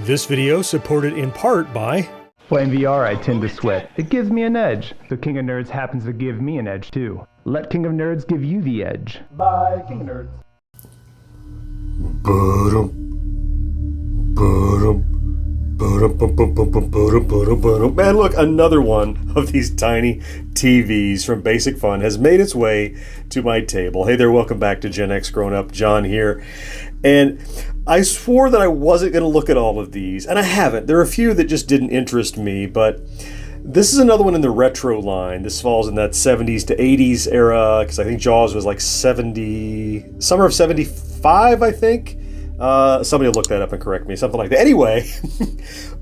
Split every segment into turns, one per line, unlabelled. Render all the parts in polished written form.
This video supported in part by...
Playing VR, I tend to sweat. It gives me an edge. So King of Nerds happens to give me an edge too. Let King of Nerds give you the edge. Bye, King of Nerds.
Man, look, another one of these tiny TVs from Basic Fun has made its way to my table. Hey there, welcome back to GenXGrownUp. John here. And I swore that I wasn't going to look at all of these, and I haven't. There are a few that just didn't interest me, but this is another one in the retro line. This falls in that 70s to 80s era, because I think Jaws was like summer of 75, I think. Somebody will look that up and correct me, something like that. Anyway,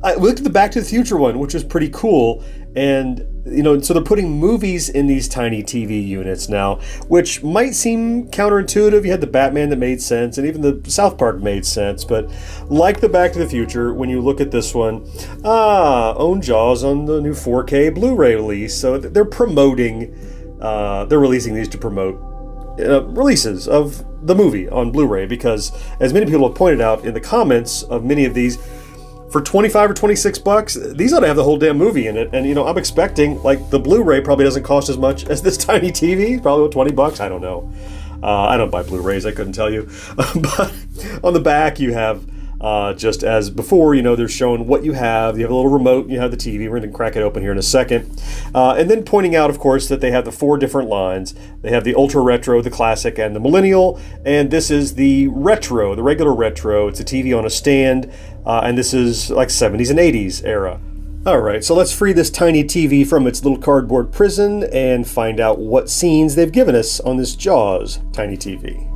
I looked at the Back to the Future one, which was pretty cool. And, you know, so they're putting movies in these tiny TV units now, which might seem counterintuitive. You had the Batman that made sense, and even the South Park made sense. But like the Back to the Future, when you look at this one, own Jaws on the new 4K Blu-ray release. So they're promoting, they're releasing these to promote releases of the movie on Blu-ray, because as many people have pointed out in the comments of many of these, for 25 or 26 bucks, these ought to have the whole damn movie in it. And, you know, I'm expecting, like, the Blu-ray probably doesn't cost as much as this tiny TV, probably 20 bucks, I don't know. I don't buy Blu-rays, I couldn't tell you. But on the back, you have, just as before, you know, they're showing what you have. You have a little remote, you have the TV. We're going to crack it open here in a second. And then pointing out, of course, that they have the 4 different lines. They have the Ultra Retro, the Classic, and the Millennial. And this is the Retro, the regular Retro. It's a TV on a stand. And this is like 70s and 80s era. All right, so let's free this tiny TV from its little cardboard prison and find out what scenes they've given us on this Jaws tiny TV.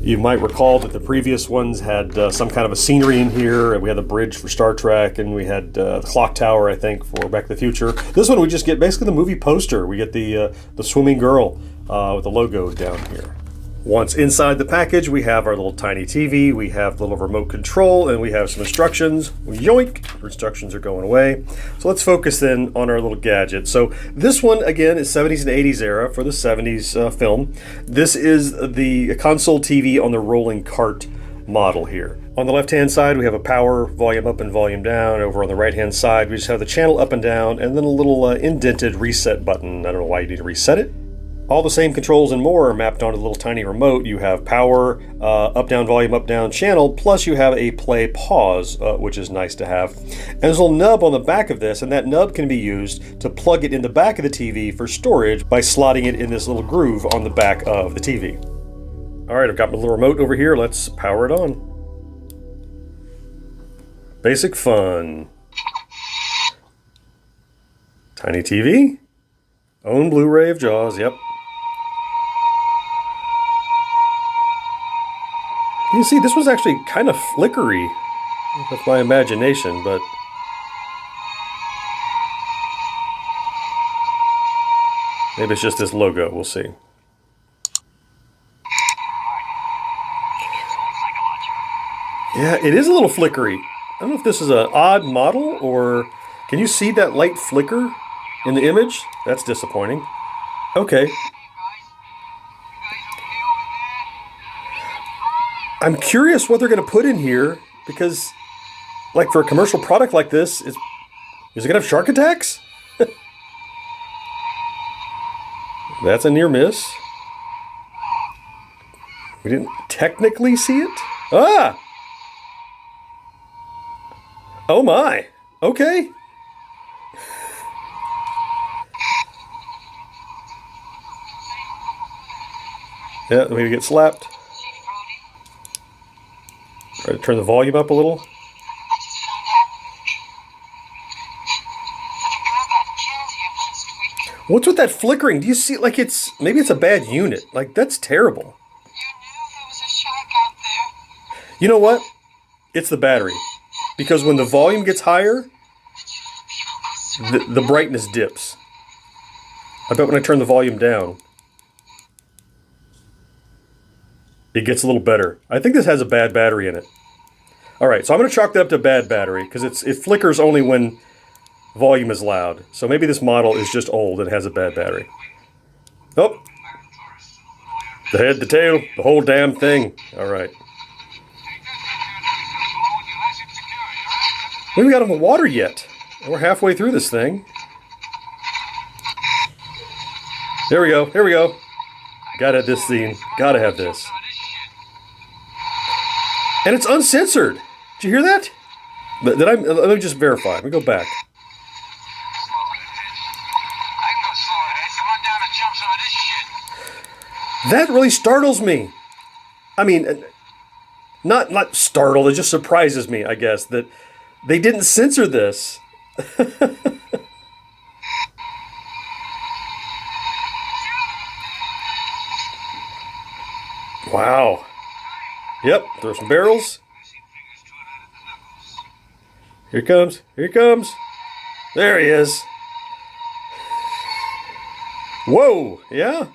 You might recall that the previous ones had some kind of a scenery in here, and we had the bridge for Star Trek, and we had the clock tower, I think, for Back to the Future. This one we just get basically the movie poster. We get the swimming girl with the logo down here. Once inside the package, we have our little tiny TV, we have the little remote control, and we have some instructions. Yoink! Our instructions are going away. So let's focus then on our little gadget. So this one, again, is 70s and 80s era for the 70s film. This is the console TV on the rolling cart model here. On the left-hand side, we have a power, volume up and volume down. Over on the right-hand side, we just have the channel up and down, and then a little indented reset button. I don't know why you need to reset it. All the same controls and more are mapped onto the little tiny remote. You have power, up, down, volume, up, down, channel, plus you have a play pause, which is nice to have. And there's a little nub on the back of this, and that nub can be used to plug it in the back of the TV for storage by slotting it in this little groove on the back of the TV. All right, I've got my little remote over here. Let's power it on. Basic Fun. Tiny TV. Own Blu-ray of Jaws, yep. You see, this was actually kind of flickery. That's my imagination, but... maybe it's just this logo, we'll see. Yeah, it is a little flickery. I don't know if this is an odd model, or... can you see that light flicker in the image? That's disappointing. Okay. I'm curious what they're going to put in here, because, like, for a commercial product like this, is it going to have shark attacks? That's a near miss. We didn't technically see it. Ah! Oh my. Okay. Yeah, maybe get slapped. Try to turn the volume up a little. What's with that flickering? Do you see, like, maybe it's a bad unit. Like, that's terrible. You knew there was a shark out there. You know what? It's the battery. Because when the volume gets higher, the brightness dips. I bet when I turn the volume down, it gets a little better. I think this has a bad battery in it. All right, so I'm going to chalk that up to bad battery, because it flickers only when volume is loud. So maybe this model is just old and has a bad battery. Oh. The head, the tail, the whole damn thing. All right. We haven't got on the water yet. We're halfway through this thing. There we go. Here we go. Gotta have this scene. Gotta have this. And it's uncensored. Did you hear that? Let me just verify. Let me go back. That really startles me. I mean, not startled. It just surprises me, I guess, that they didn't censor this. Wow. Yep, throw some barrels. Here he comes. Here he comes. There he is. Whoa, yeah.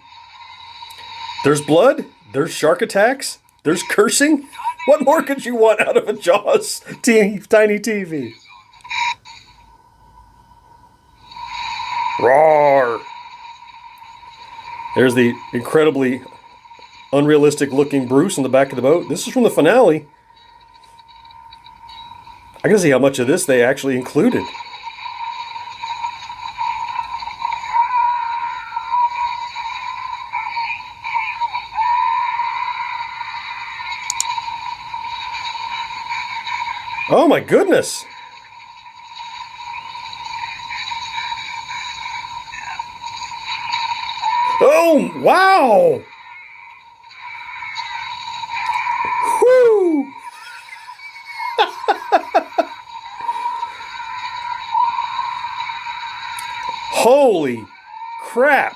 There's blood. There's shark attacks. There's cursing. What more could you want out of a Jaws tiny TV? Roar. There's the incredibly unrealistic looking Bruce in the back of the boat. This is from the finale. I gotta see how much of this they actually included. Oh my goodness. Oh, wow. Whoo. Holy crap.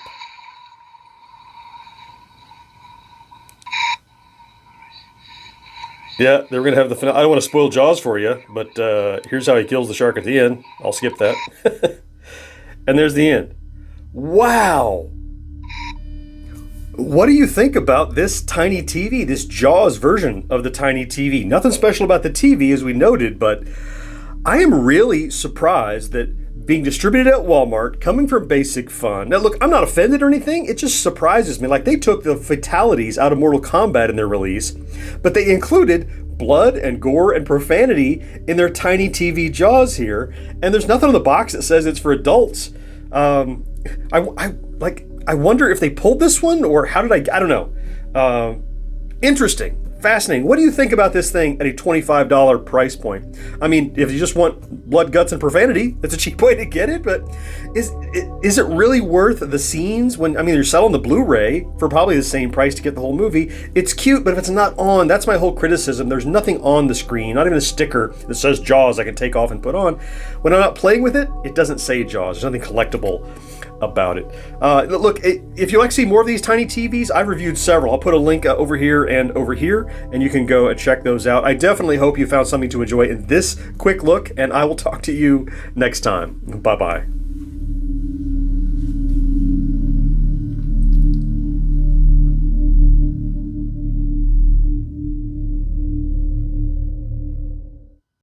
Yeah, they're going to have the finale. I don't want to spoil Jaws for you, but here's how he kills the shark at the end. I'll skip that. And there's the end. Wow. What do you think about this tiny TV, this Jaws version of the tiny TV? Nothing special about the TV, as we noted, but I am really surprised that being distributed at Walmart, coming from Basic Fun. Now, look, I'm not offended or anything. It just surprises me. Like, they took the fatalities out of Mortal Kombat in their release, but they included blood and gore and profanity in their tiny TV Jaws here, and there's nothing on the box that says it's for adults. I wonder if they pulled this one, or how did I don't know. Interesting. Fascinating. What do you think about this thing at a $25 price point? I mean, if you just want blood, guts, and profanity, that's a cheap way to get it, but is it really worth the scenes when, I mean, you're selling the Blu-ray for probably the same price to get the whole movie. It's cute, but if it's not on, that's my whole criticism. There's nothing on the screen, not even a sticker that says Jaws I can take off and put on. When I'm not playing with it, it doesn't say Jaws. There's nothing collectible about it. Look, if you like to see more of these tiny TVs, I've reviewed several. I'll put a link over here, and you can go and check those out. I definitely hope you found something to enjoy in this quick look, and I will talk to you next time. Bye-bye.